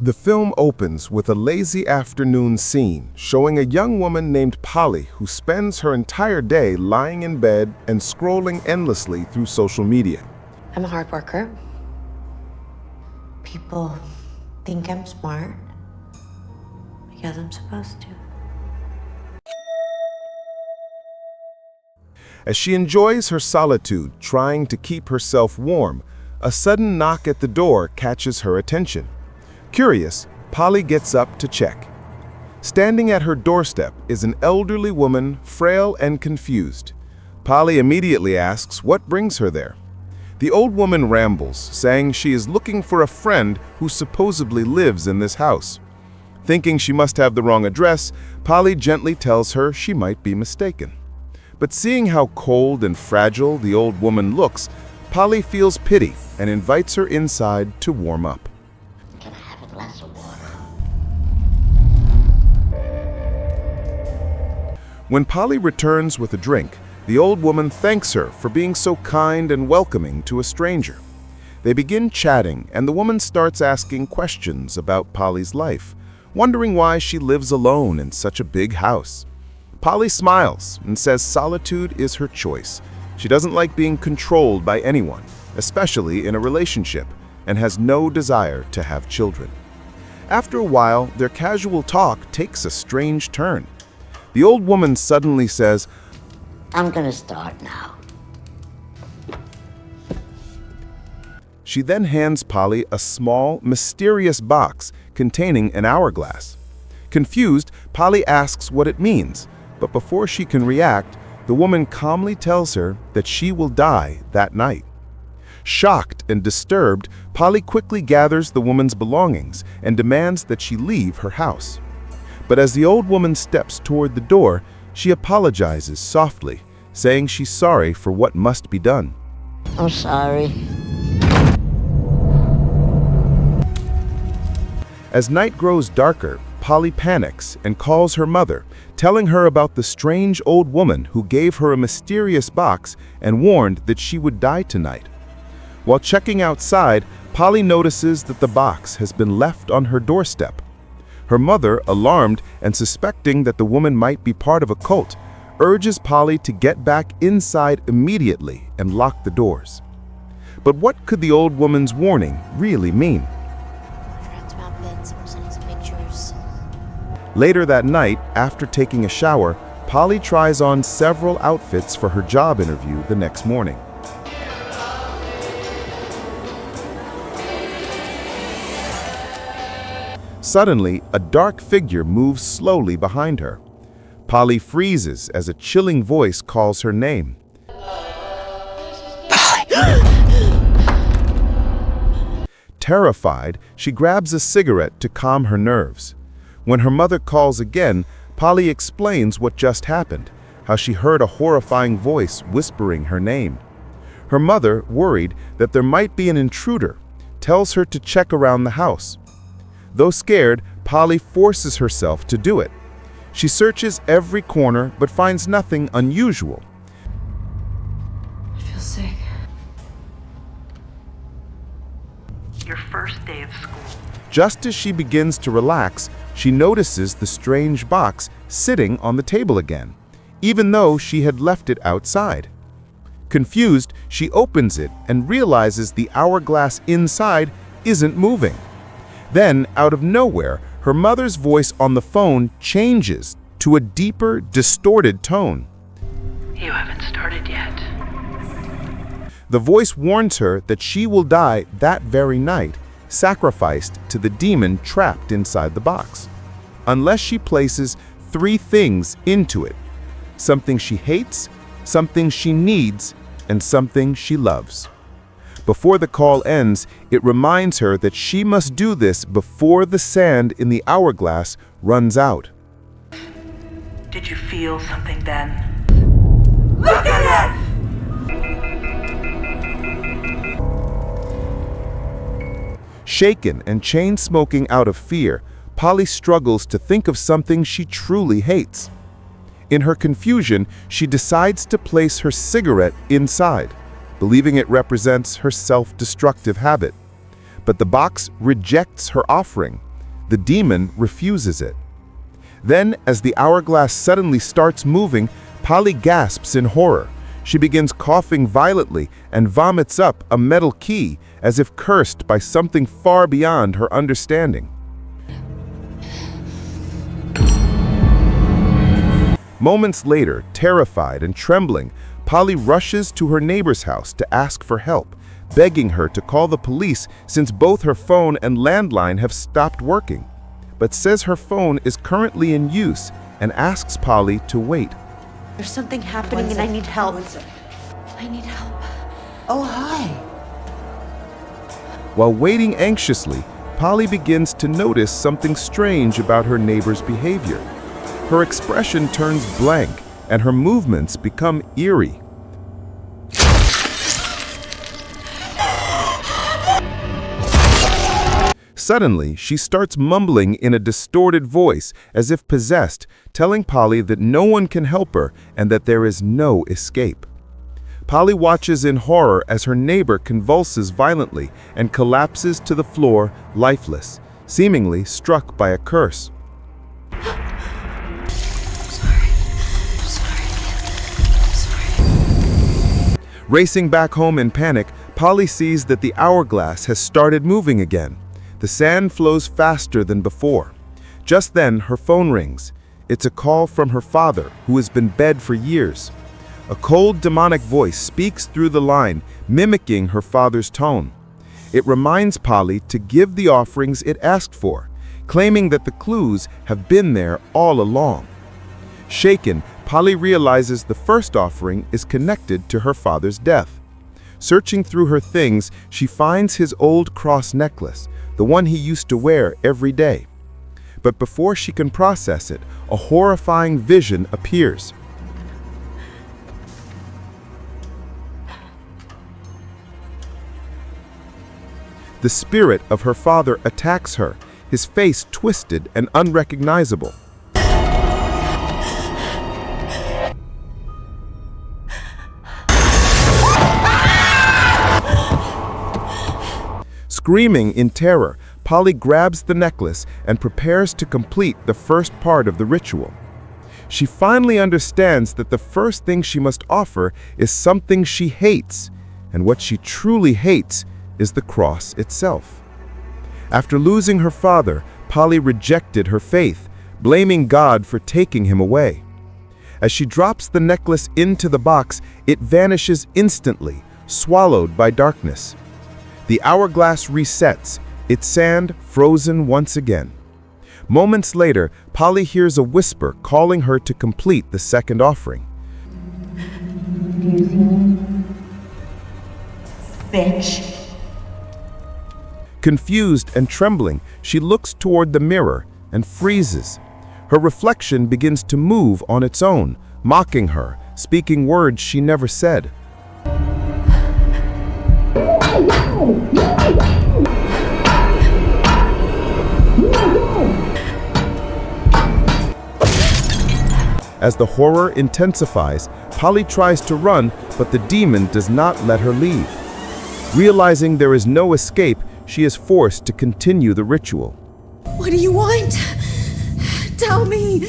The film opens with a lazy afternoon scene showing a young woman named Polly who spends her entire day lying in bed and scrolling endlessly through social media. I'm a hard worker. People think I'm smart because I'm supposed to. As she enjoys her solitude, trying to keep herself warm, a sudden knock at the door catches her attention. Curious, Polly gets up to check. Standing at her doorstep is an elderly woman, frail and confused. Polly immediately asks what brings her there. The old woman rambles, saying she is looking for a friend who supposedly lives in this house. Thinking she must have the wrong address, Polly gently tells her she might be mistaken. But seeing how cold and fragile the old woman looks, Polly feels pity and invites her inside to warm up. Can I have a glass of water? When Polly returns with a drink, the old woman thanks her for being so kind and welcoming to a stranger. They begin chatting, and the woman starts asking questions about Polly's life, wondering why she lives alone in such a big house. Polly smiles and says solitude is her choice. She doesn't like being controlled by anyone, especially in a relationship, and has no desire to have children. After a while, their casual talk takes a strange turn. The old woman suddenly says, I'm gonna start now. She then hands Polly a small, mysterious box containing an hourglass. Confused, Polly asks what it means, but before she can react, the woman calmly tells her that she will die that night. Shocked and disturbed, Polly quickly gathers the woman's belongings and demands that she leave her house. But as the old woman steps toward the door, she apologizes softly, saying she's sorry for what must be done. I'm sorry. As night grows darker, Polly panics and calls her mother, telling her about the strange old woman who gave her a mysterious box and warned that she would die tonight. While checking outside, Polly notices that the box has been left on her doorstep. Her mother, alarmed and suspecting that the woman might be part of a cult, urges Polly to get back inside immediately and lock the doors. But what could the old woman's warning really mean? Later that night, after taking a shower, Polly tries on several outfits for her job interview the next morning. Suddenly, a dark figure moves slowly behind her. Polly freezes as a chilling voice calls her name. Terrified, she grabs a cigarette to calm her nerves. When her mother calls again, Polly explains what just happened, how she heard a horrifying voice whispering her name. Her mother, worried that there might be an intruder, tells her to check around the house. Though scared, Polly forces herself to do it. She searches every corner but finds nothing unusual. I feel sick. Your first day of school. Just as she begins to relax, she notices the strange box sitting on the table again, even though she had left it outside. Confused, she opens it and realizes the hourglass inside isn't moving. Then, out of nowhere, her mother's voice on the phone changes to a deeper, distorted tone. You haven't started yet. The voice warns her that she will die that very night, sacrificed to the demon trapped inside the box, unless she places 3 things into it: something she hates, something she needs, and something she loves. Before the call ends, it reminds her that she must do this before the sand in the hourglass runs out. Did you feel something then? Look at it! Shaken and chain-smoking out of fear, Polly struggles to think of something she truly hates. In her confusion, she decides to place her cigarette inside, believing it represents her self-destructive habit. But the box rejects her offering, The demon refuses it. Then, as the hourglass suddenly starts moving, Polly gasps in horror. She begins coughing violently and vomits up a metal key as if cursed by something far beyond her understanding. Moments later, terrified and trembling, Polly rushes to her neighbor's house to ask for help, begging her to call the police since both her phone and landline have stopped working, but says her phone is currently in use and asks Polly to wait. There's something happening and I need help. I need help. Oh, hi. While waiting anxiously, Polly begins to notice something strange about her neighbor's behavior. Her expression turns blank and her movements become eerie. Suddenly, she starts mumbling in a distorted voice as if possessed, telling Polly that no one can help her and that there is no escape. Polly watches in horror as her neighbor convulses violently and collapses to the floor, lifeless, seemingly struck by a curse. Racing back home in panic, Polly sees that the hourglass has started moving again. The sand flows faster than before. Just then, her phone rings. It's a call from her father, who has been dead for years. A cold, demonic voice speaks through the line, mimicking her father's tone. It reminds Polly to give the offerings it asked for, claiming that the clues have been there all along. Shaken, Polly realizes the first offering is connected to her father's death. Searching through her things, she finds his old cross necklace, the one he used to wear every day. But before she can process it, a horrifying vision appears. The spirit of her father attacks her, his face twisted and unrecognizable. Screaming in terror, Polly grabs the necklace and prepares to complete the first part of the ritual. She finally understands that the first thing she must offer is something she hates, and what she truly hates is the cross itself. After losing her father, Polly rejected her faith, blaming God for taking him away. As she drops the necklace into the box, it vanishes instantly, swallowed by darkness. The hourglass resets, its sand frozen once again. Moments later, Polly hears a whisper calling her to complete the second offering. Do you see me? Bitch. Confused and trembling, she looks toward the mirror and freezes. Her reflection begins to move on its own, mocking her, speaking words she never said. As the horror intensifies, Polly tries to run, but the demon does not let her leave. Realizing there is no escape, she is forced to continue the ritual. What do you want? Tell me.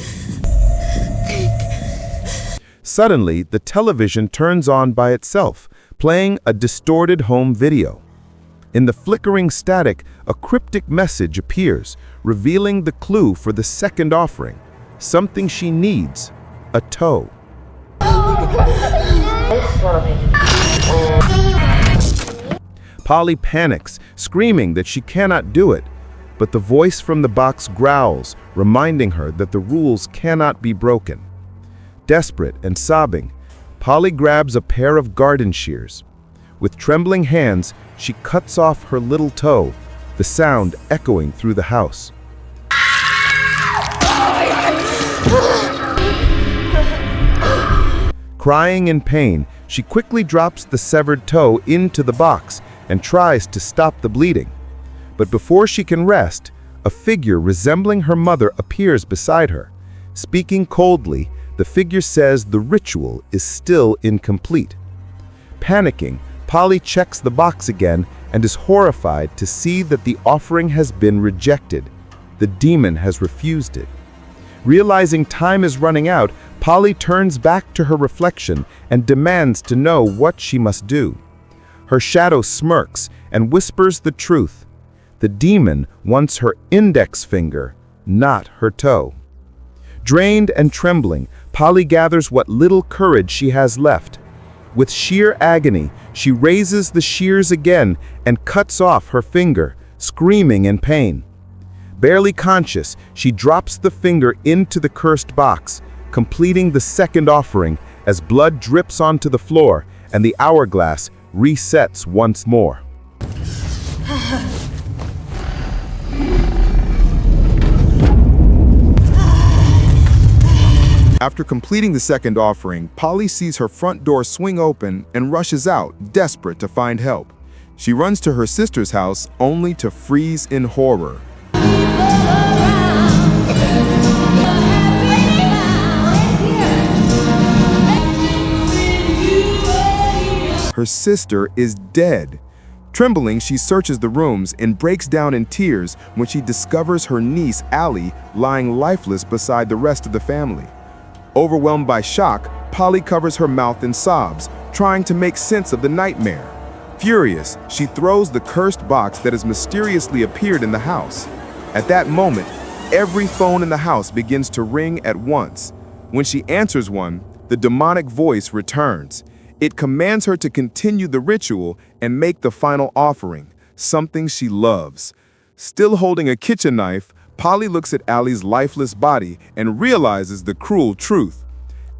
Suddenly, the television turns on by itself, playing a distorted home video. In the flickering static, a cryptic message appears, revealing the clue for the second offering, something she needs, a toe. Polly panics, screaming that she cannot do it, but the voice from the box growls, reminding her that the rules cannot be broken. Desperate and sobbing, Polly grabs a pair of garden shears. With trembling hands, she cuts off her little toe, the sound echoing through the house. Crying in pain, she quickly drops the severed toe into the box and tries to stop the bleeding. But before she can rest, a figure resembling her mother appears beside her. Speaking coldly, the figure says the ritual is still incomplete. Panicking, Polly checks the box again and is horrified to see that the offering has been rejected. the demon has refused it. Realizing time is running out, Polly turns back to her reflection and demands to know what she must do. Her shadow smirks and whispers the truth. The demon wants her index finger, not her toe. Drained and trembling, Polly gathers what little courage she has left. With sheer agony, she raises the shears again and cuts off her finger, screaming in pain. Barely conscious, she drops the finger into the cursed box, completing the second offering as blood drips onto the floor and the hourglass resets once more. After completing the second offering, Polly sees her front door swing open and rushes out, desperate to find help. She runs to her sister's house only to freeze in horror. Her sister is dead. Trembling, she searches the rooms and breaks down in tears when she discovers her niece, Allie, lying lifeless beside the rest of the family. Overwhelmed by shock, Polly covers her mouth in sobs, trying to make sense of the nightmare. Furious, she throws the cursed box that has mysteriously appeared in the house. At that moment, every phone in the house begins to ring at once. When she answers one, the demonic voice returns. It commands her to continue the ritual and make the final offering, something she loves. Still holding a kitchen knife, Polly looks at Allie's lifeless body and realizes the cruel truth.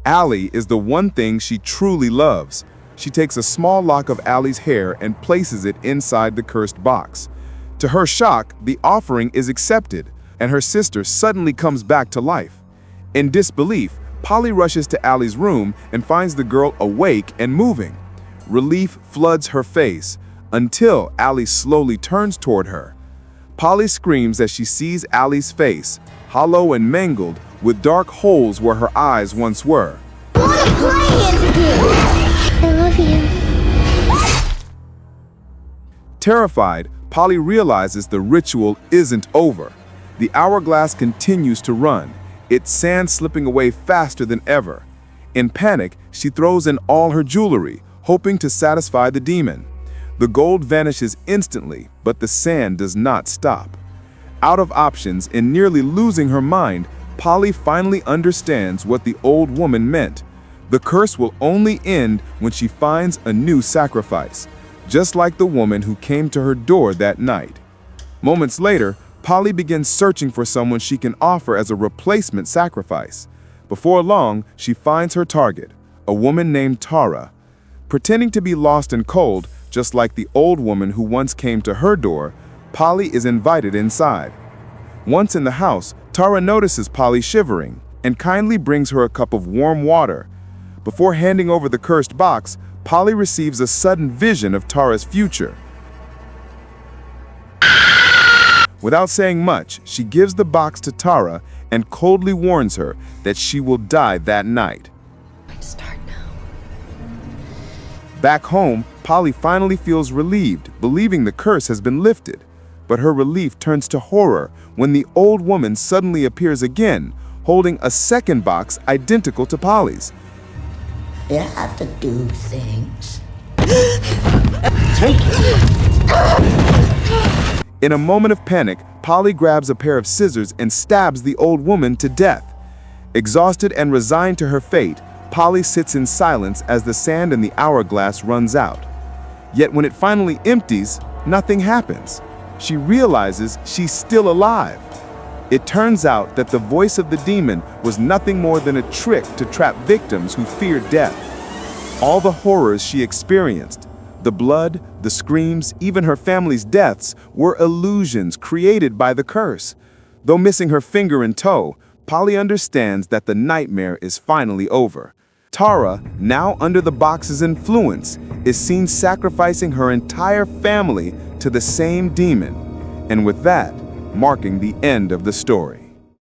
Allie is the one thing she truly loves. She takes a small lock of Allie's hair and places it inside the cursed box. To her shock, the offering is accepted, and her sister suddenly comes back to life. In disbelief, Polly rushes to Allie's room and finds the girl awake and moving. Relief floods her face until Allie slowly turns toward her. Polly screams as she sees Allie's face, hollow and mangled, with dark holes where her eyes once were. I love you. Terrified, Polly realizes the ritual isn't over. The hourglass continues to run, its sand slipping away faster than ever. In panic, she throws in all her jewelry, hoping to satisfy the demon. The gold vanishes instantly, but the sand does not stop. Out of options and nearly losing her mind, Polly finally understands what the old woman meant. The curse will only end when she finds a new sacrifice, just like the woman who came to her door that night. Moments later, Polly begins searching for someone she can offer as a replacement sacrifice. Before long, she finds her target, a woman named Tara. Pretending to be lost and cold, just like the old woman who once came to her door, Polly is invited inside. Once in the house, Tara notices Polly shivering and kindly brings her a cup of warm water. Before handing over the cursed box, Polly receives a sudden vision of Tara's future. Without saying much, she gives the box to Tara and coldly warns her that she will die that night. Start now. Back home, Polly finally feels relieved, believing the curse has been lifted. But her relief turns to horror when the old woman suddenly appears again, holding a second box identical to Polly's. You have to do things. Take it. In a moment of panic, Polly grabs a pair of scissors and stabs the old woman to death. Exhausted and resigned to her fate, Polly sits in silence as the sand in the hourglass runs out. Yet when it finally empties, nothing happens. She realizes she's still alive. It turns out that the voice of the demon was nothing more than a trick to trap victims who feared death. All the horrors she experienced, the blood, the screams, even her family's deaths, were illusions created by the curse. Though missing her finger and toe, Polly understands that the nightmare is finally over. Tara, now under the box's influence, is seen sacrificing her entire family to the same demon, and with that, marking the end of the story.